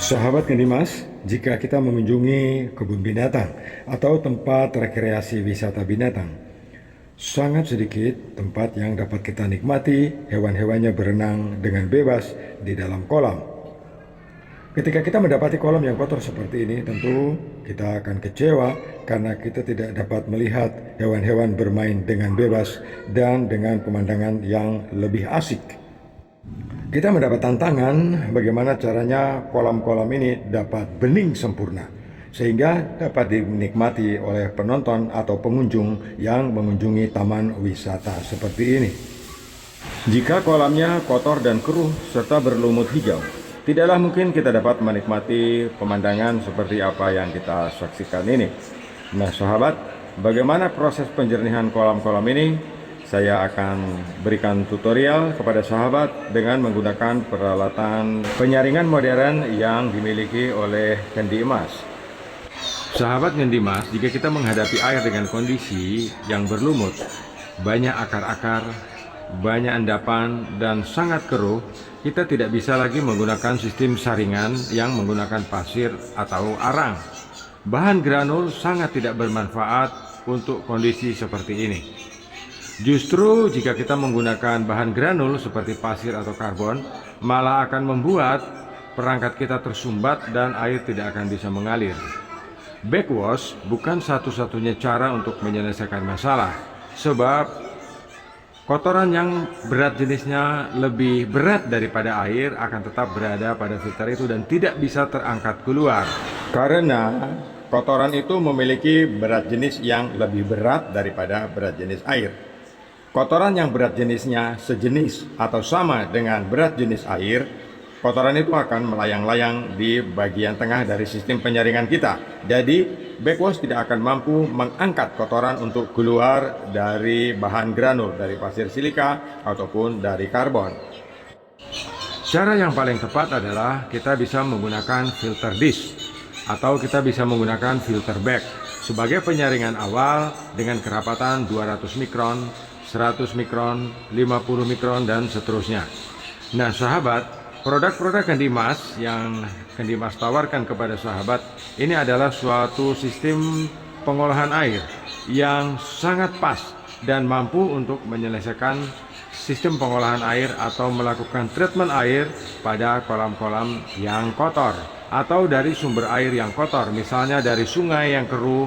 Sahabat Ngedimas, jika kita mengunjungi kebun binatang atau tempat rekreasi wisata binatang, sangat sedikit tempat yang dapat kita nikmati hewan-hewannya berenang dengan bebas di dalam kolam. Ketika kita mendapati kolam yang kotor seperti ini, tentu kita akan kecewa karena kita tidak dapat melihat hewan-hewan bermain dengan bebas dan dengan pemandangan yang lebih asik. Kita mendapat tantangan bagaimana caranya kolam-kolam ini dapat bening sempurna, sehingga dapat dinikmati oleh penonton atau pengunjung yang mengunjungi taman wisata seperti ini. Jika kolamnya kotor dan keruh serta berlumut hijau, tidaklah mungkin kita dapat menikmati pemandangan seperti apa yang kita saksikan ini. Nah sahabat, bagaimana proses penjernihan kolam-kolam ini? Saya akan berikan tutorial kepada sahabat dengan menggunakan peralatan penyaringan modern yang dimiliki oleh Kendi Emas. Sahabat Kendi Emas, jika kita menghadapi air dengan kondisi yang berlumut, banyak akar-akar, banyak endapan, dan sangat keruh, kita tidak bisa lagi menggunakan sistem saringan yang menggunakan pasir atau arang. Bahan granul sangat tidak bermanfaat untuk kondisi seperti ini. Justru jika kita menggunakan bahan granul seperti pasir atau karbon, malah akan membuat perangkat kita tersumbat dan air tidak akan bisa mengalir. Backwash bukan satu-satunya cara untuk menyelesaikan masalah, sebab kotoran yang berat jenisnya lebih berat daripada air akan tetap berada pada filter itu dan tidak bisa terangkat keluar. Karena kotoran itu memiliki berat jenis yang lebih berat daripada berat jenis air. Kotoran yang berat jenisnya sejenis atau sama dengan berat jenis air, kotoran itu akan melayang-layang di bagian tengah dari sistem penyaringan kita. Jadi, backwash tidak akan mampu mengangkat kotoran untuk keluar dari bahan granul, dari pasir silika ataupun dari karbon. Cara yang paling tepat adalah kita bisa menggunakan filter dish atau kita bisa menggunakan filter bag sebagai penyaringan awal dengan kerapatan 200 mikron, 100 mikron, 50 mikron, dan seterusnya. Nah sahabat, produk-produk Kendi Emas yang Kendi Emas tawarkan kepada sahabat ini adalah suatu sistem pengolahan air yang sangat pas dan mampu untuk menyelesaikan sistem pengolahan air atau melakukan treatment air pada kolam-kolam yang kotor atau dari sumber air yang kotor, misalnya dari sungai yang keruh,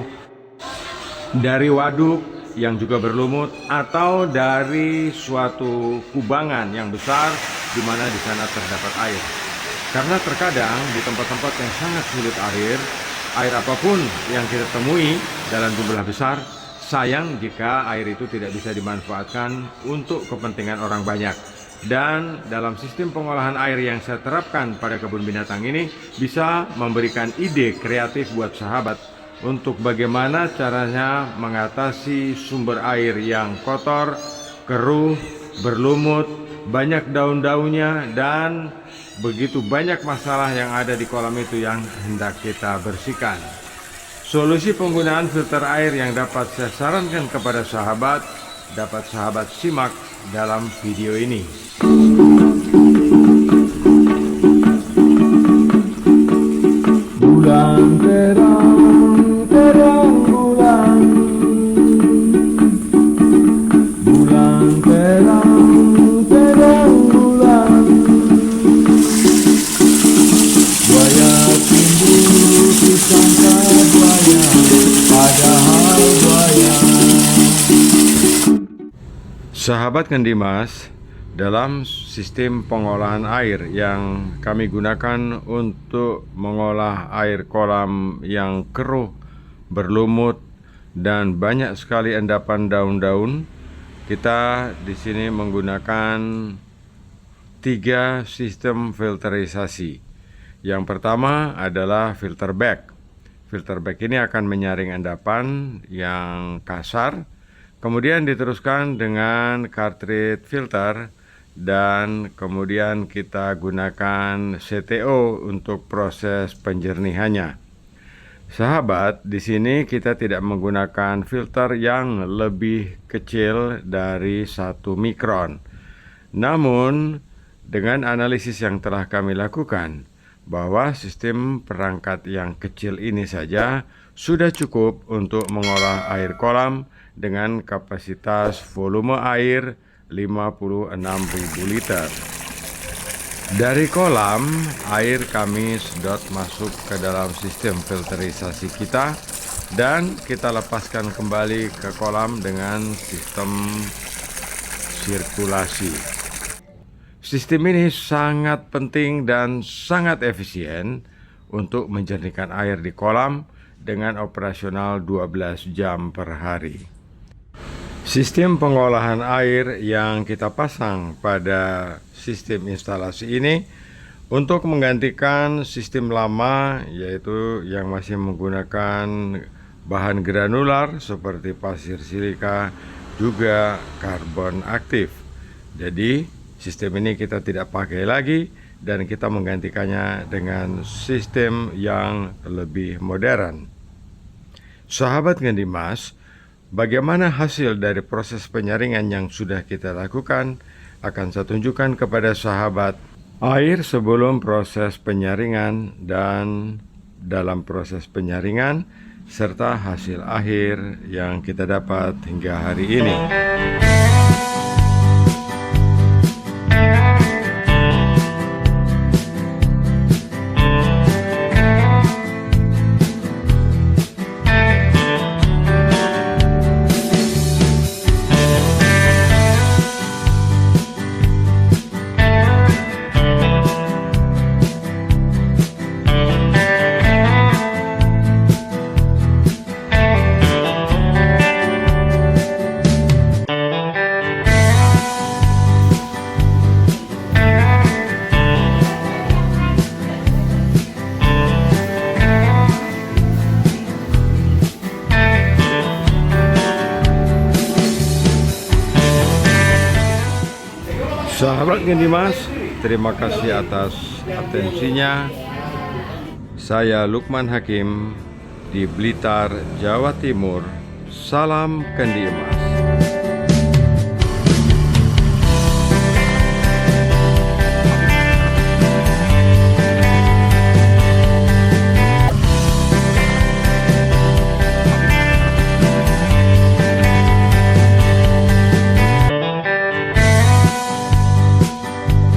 dari waduk yang juga berlumut, atau dari suatu kubangan yang besar di mana di sana terdapat air. Karena terkadang di tempat-tempat yang sangat sulit air apapun yang kita temui dalam jumlah besar, sayang jika air itu tidak bisa dimanfaatkan untuk kepentingan orang banyak. Dan dalam sistem pengolahan air yang saya terapkan pada kebun binatang ini bisa memberikan ide kreatif buat sahabat untuk bagaimana caranya mengatasi sumber air yang kotor, keruh, berlumut, banyak daun-daunnya, dan begitu banyak masalah yang ada di kolam itu yang hendak kita bersihkan. Solusi penggunaan filter air yang dapat saya sarankan kepada sahabat, dapat sahabat simak dalam video ini. Bulan terang bulan, bulan terang bulan, buaya timbul disangka buaya, padahal buaya. Sahabat Kendi Emas, dalam sistem pengolahan air yang kami gunakan untuk mengolah air kolam yang keruh, berlumut, dan banyak sekali endapan daun-daun, kita di sini menggunakan 3 sistem filterisasi. Yang pertama adalah filter bag. Filter bag ini akan menyaring endapan yang kasar, kemudian diteruskan dengan cartridge filter, dan kemudian kita gunakan CTO untuk proses penjernihannya. Sahabat, di sini kita tidak menggunakan filter yang lebih kecil dari 1 mikron. Namun, dengan analisis yang telah kami lakukan, bahwa sistem perangkat yang kecil ini saja sudah cukup untuk mengolah air kolam dengan kapasitas volume air 56.000 liter. Dari kolam, air kami sedot masuk ke dalam sistem filterisasi kita dan kita lepaskan kembali ke kolam dengan sistem sirkulasi. Sistem ini sangat penting dan sangat efisien untuk menjernihkan air di kolam dengan operasional 12 jam per hari. Sistem pengolahan air yang kita pasang pada sistem instalasi ini untuk menggantikan sistem lama, yaitu yang masih menggunakan bahan granular seperti pasir silika juga karbon aktif. Jadi sistem ini kita tidak pakai lagi dan kita menggantikannya dengan sistem yang lebih modern. Sahabat Ngendimas, bagaimana hasil dari proses penyaringan yang sudah kita lakukan akan saya tunjukkan kepada sahabat. Air sebelum proses penyaringan dan dalam proses penyaringan serta hasil akhir yang kita dapat hingga hari ini. Sahabat Ngendimas, terima kasih atas atensinya. Saya Lukman Hakim di Blitar, Jawa Timur. Salam Ngendimas.